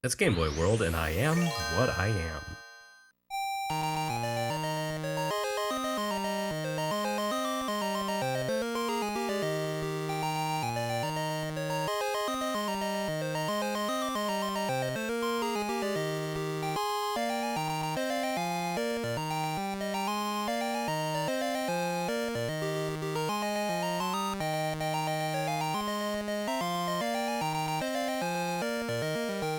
It's Game Boy World, and I am what I am.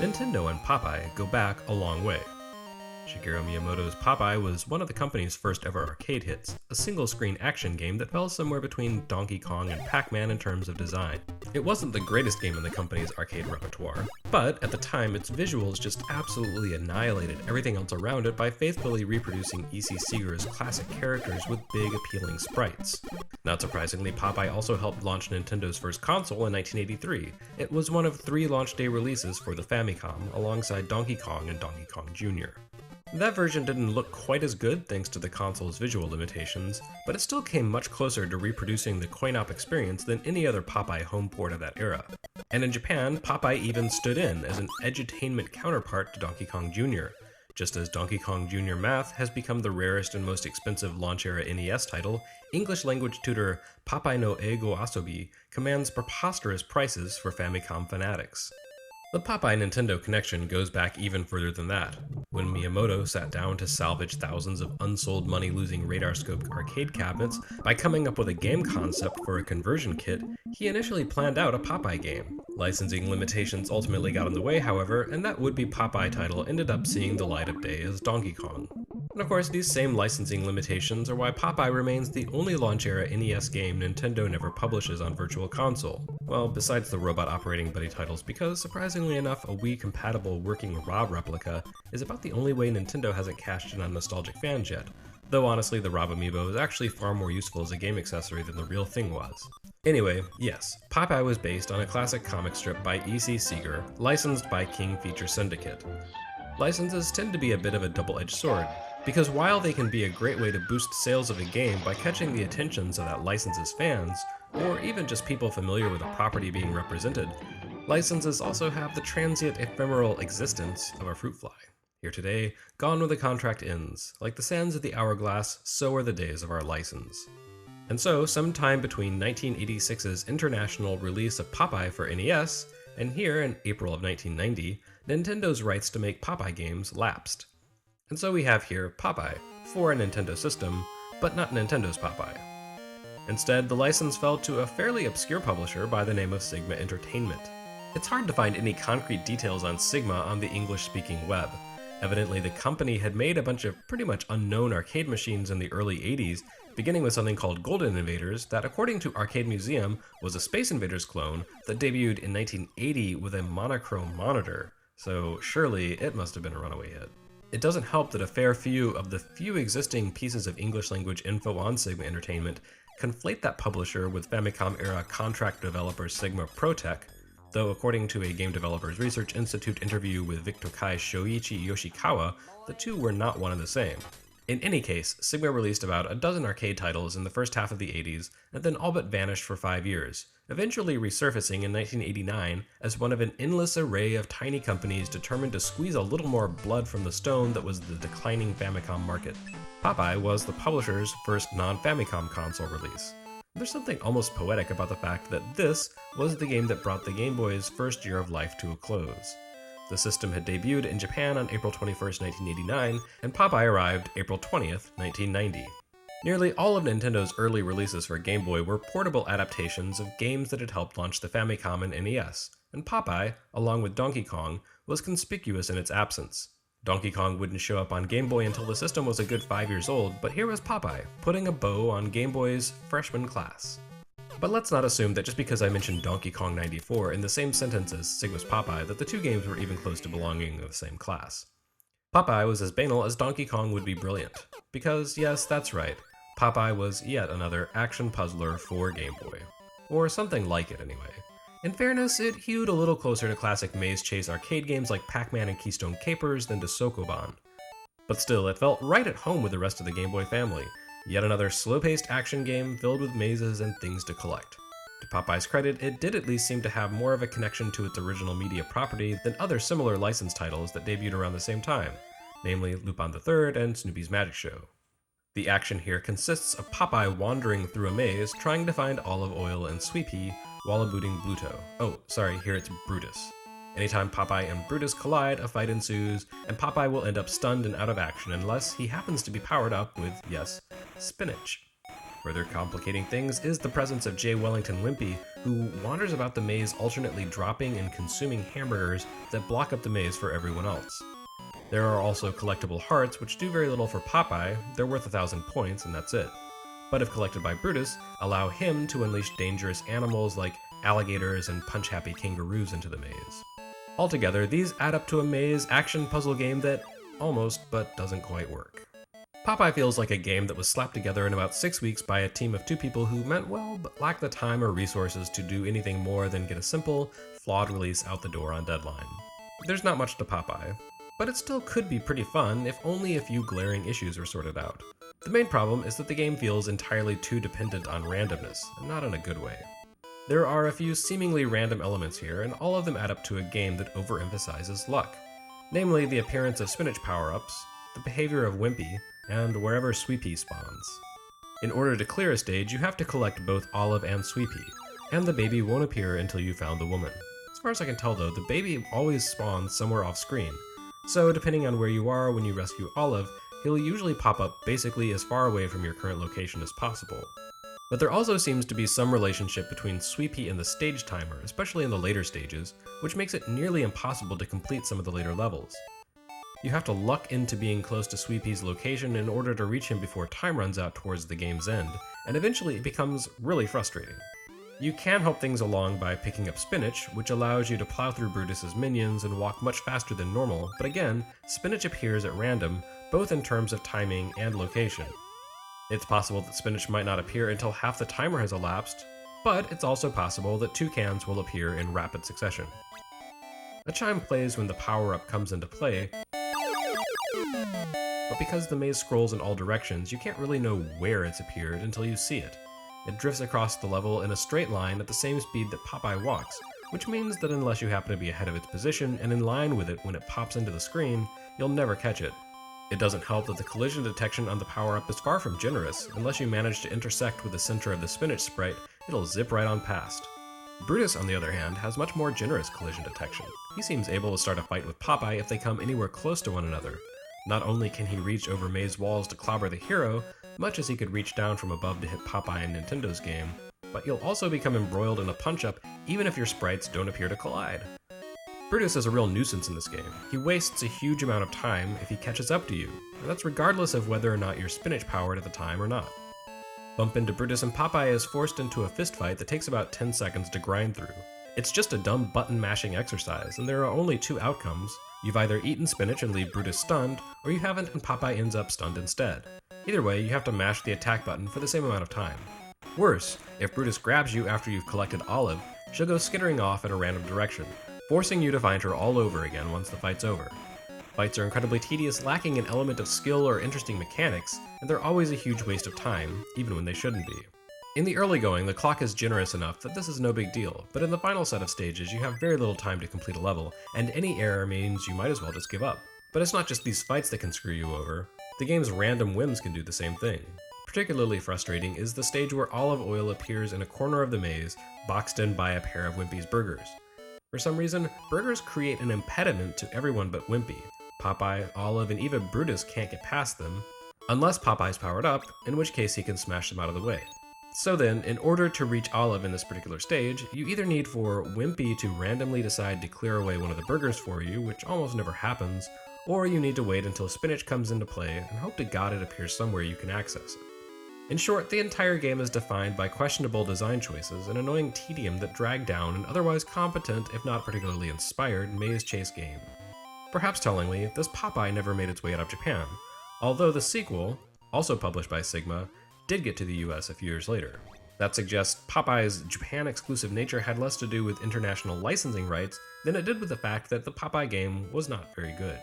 Nintendo and Popeye go back a long way. Shigeru Miyamoto's Popeye was one of the company's first ever arcade hits, a single-screen action game that fell somewhere between Donkey Kong and Pac-Man in terms of design. It wasn't the greatest game in the company's arcade repertoire, but at the time its visuals just absolutely annihilated everything else around it by faithfully reproducing E.C. Seeger's classic characters with big, appealing sprites. Not surprisingly, Popeye also helped launch Nintendo's first console in 1983. It was one of 3 launch day releases for the Famicom, alongside Donkey Kong and Donkey Kong Jr. That version didn't look quite as good thanks to the console's visual limitations, but it still came much closer to reproducing the coin-op experience than any other Popeye home port of that era. And in Japan, Popeye even stood in as an edutainment counterpart to Donkey Kong Jr., just as Donkey Kong Jr. Math has become the rarest and most expensive launch-era NES title. English language tutor Popeye no EIGO ASOBI commands preposterous prices for Famicom fanatics. The Popeye Nintendo connection goes back even further than that. When Miyamoto sat down to salvage thousands of unsold money-losing radar-scoped arcade cabinets by coming up with a game concept for a conversion kit, he initially planned out a Popeye game. Licensing limitations ultimately got in the way, however, and that would-be Popeye title ended up seeing the light of day as Donkey Kong. And of course, these same licensing limitations are why Popeye remains the only launch-era NES game Nintendo never publishes on Virtual Console. Well, besides the robot operating buddy titles, because surprisingly enough, a Wii-compatible working Rob replica is about the only way Nintendo hasn't cashed in on nostalgic fans yet, though honestly the Rob amiibo is actually far more useful as a game accessory than the real thing was. Anyway, yes, Popeye was based on a classic comic strip by E.C. Seeger, licensed by King Feature Syndicate. Licenses tend to be a bit of a double-edged sword, because while they can be a great way to boost sales of a game by catching the attentions of that license's fans, or even just people familiar with the property being represented, licenses also have the transient ephemeral existence of a fruit fly. Here today, gone when the contract ends. Like the sands of the hourglass, so are the days of our license. And so, sometime between 1986's international release of Popeye for NES, and here in April of 1990, Nintendo's rights to make Popeye games lapsed. And so we have here Popeye, for a Nintendo system, but not Nintendo's Popeye. Instead, the license fell to a fairly obscure publisher by the name of Sigma Entertainment. It's hard to find any concrete details on Sigma on the English-speaking web. Evidently, the company had made a bunch of pretty much unknown arcade machines in the early 80s, beginning with something called Golden Invaders that, according to Arcade Museum, was a Space Invaders clone that debuted in 1980 with a monochrome monitor, so surely it must have been a runaway hit. It doesn't help that a fair few of the few existing pieces of English language info on Sigma Entertainment conflate that publisher with Famicom-era contract developer Sigma Protech, though according to a Game Developers Research Institute interview with Victokai Shoichi Yoshikawa, the two were not one and the same. In any case, Sigma released about a dozen arcade titles in the first half of the 80s, and then all but vanished for 5 years, eventually resurfacing in 1989 as one of an endless array of tiny companies determined to squeeze a little more blood from the stone that was the declining Famicom market. Popeye was the publisher's first non-Famicom console release. There's something almost poetic about the fact that this was the game that brought the Game Boy's first year of life to a close. The system had debuted in Japan on April 21, 1989, and Popeye arrived April 20th, 1990. Nearly all of Nintendo's early releases for Game Boy were portable adaptations of games that had helped launch the Famicom and NES, and Popeye, along with Donkey Kong, was conspicuous in its absence. Donkey Kong wouldn't show up on Game Boy until the system was a good 5 years old, but here was Popeye, putting a bow on Game Boy's freshman class. But let's not assume that just because I mentioned Donkey Kong 94 in the same sentence as Sigma's Popeye that the two games were even close to belonging in the same class. Popeye was as banal as Donkey Kong would be brilliant. Because, yes, that's right, Popeye was yet another action puzzler for Game Boy. Or something like it anyway. In fairness, it hewed a little closer to classic maze chase arcade games like Pac-Man and Keystone Capers than to Sokoban. But still, it felt right at home with the rest of the Game Boy family. Yet another slow-paced action game filled with mazes and things to collect. To Popeye's credit, it did at least seem to have more of a connection to its original media property than other similar licensed titles that debuted around the same time, namely Lupin III and Snoopy's Magic Show. The action here consists of Popeye wandering through a maze trying to find olive oil and sweet pea while eluding Bluto. Oh, sorry, here it's Brutus. Anytime Popeye and Brutus collide, a fight ensues, and Popeye will end up stunned and out of action unless he happens to be powered up with, yes, spinach. Further complicating things is the presence of J. Wellington Wimpy, who wanders about the maze alternately dropping and consuming hamburgers that block up the maze for everyone else. There are also collectible hearts, which do very little for Popeye. They're worth 1,000 points, and that's it. But if collected by Brutus, allow him to unleash dangerous animals like alligators and punch-happy kangaroos into the maze. Altogether, these add up to a maze action puzzle game that almost but doesn't quite work. Popeye feels like a game that was slapped together in about 6 weeks by a team of 2 people who meant well but lacked the time or resources to do anything more than get a simple, flawed release out the door on deadline. There's not much to Popeye, but it still could be pretty fun if only a few glaring issues were sorted out. The main problem is that the game feels entirely too dependent on randomness, and not in a good way. There are a few seemingly random elements here, and all of them add up to a game that overemphasizes luck. Namely, the appearance of spinach power-ups, the behavior of Wimpy, and wherever Sweet Pea spawns. In order to clear a stage, you have to collect both Olive and Sweet Pea, and the baby won't appear until you found the woman. As far as I can tell though, the baby always spawns somewhere off screen, so depending on where you are when you rescue Olive, he'll usually pop up basically as far away from your current location as possible. But there also seems to be some relationship between Sweet Pea and the stage timer, especially in the later stages, which makes it nearly impossible to complete some of the later levels. You have to luck into being close to Sweet Pea's location in order to reach him before time runs out towards the game's end, and eventually it becomes really frustrating. You can help things along by picking up spinach, which allows you to plow through Brutus's minions and walk much faster than normal, but again, spinach appears at random, both in terms of timing and location. It's possible that spinach might not appear until half the timer has elapsed, but it's also possible that toucans will appear in rapid succession. A chime plays when the power-up comes into play, but because the maze scrolls in all directions, you can't really know where it's appeared until you see it. It drifts across the level in a straight line at the same speed that Popeye walks, which means that unless you happen to be ahead of its position and in line with it when it pops into the screen, you'll never catch it. It doesn't help that the collision detection on the power-up is far from generous. Unless you manage to intersect with the center of the spinach sprite, it'll zip right on past. Brutus, on the other hand, has much more generous collision detection. He seems able to start a fight with Popeye if they come anywhere close to one another. Not only can he reach over maze walls to clobber the hero, much as he could reach down from above to hit Popeye in Nintendo's game, but you'll also become embroiled in a punch-up even if your sprites don't appear to collide. Brutus is a real nuisance in this game. He wastes a huge amount of time if he catches up to you, and that's regardless of whether or not you're spinach powered at the time or not. Bump into Brutus and Popeye is forced into a fistfight that takes about 10 seconds to grind through. It's just a dumb button mashing exercise, and there are only 2 outcomes. You've either eaten spinach and leave Brutus stunned, or you haven't and Popeye ends up stunned instead. Either way, you have to mash the attack button for the same amount of time. Worse, if Brutus grabs you after you've collected Olive, she'll go skittering off in a random direction, forcing you to find her all over again once the fight's over. Fights are incredibly tedious, lacking an element of skill or interesting mechanics, and they're always a huge waste of time, even when they shouldn't be. In the early going, the clock is generous enough that this is no big deal, but in the final set of stages you have very little time to complete a level, and any error means you might as well just give up. But it's not just these fights that can screw you over. The game's random whims can do the same thing. Particularly frustrating is the stage where olive oil appears in a corner of the maze, boxed in by a pair of Wimpy's burgers. For some reason, burgers create an impediment to everyone but Wimpy. Popeye, Olive, and even Brutus can't get past them, unless Popeye's powered up, in which case he can smash them out of the way. So then, in order to reach Olive in this particular stage, you either need for Wimpy to randomly decide to clear away one of the burgers for you, which almost never happens, or you need to wait until spinach comes into play and hope to God it appears somewhere you can access it. In short, the entire game is defined by questionable design choices and annoying tedium that drag down an otherwise competent, if not particularly inspired, maze chase game. Perhaps tellingly, this Popeye never made its way out of Japan, although the sequel, also published by Sigma, did get to the US a few years later. That suggests Popeye's Japan-exclusive nature had less to do with international licensing rights than it did with the fact that the Popeye game was not very good.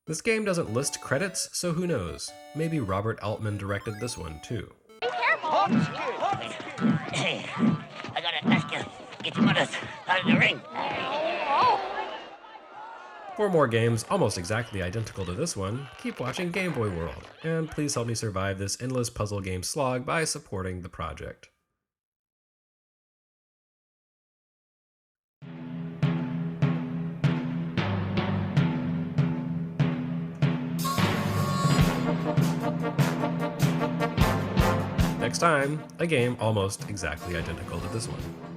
This game doesn't list credits, so who knows? Maybe Robert Altman directed this one too. Be careful! Hey, I got a get your mothers out of the ring. For more games almost exactly identical to this one, keep watching Game Boy World, and please help me survive this endless puzzle game slog by supporting the project. Next time, a game almost exactly identical to this one.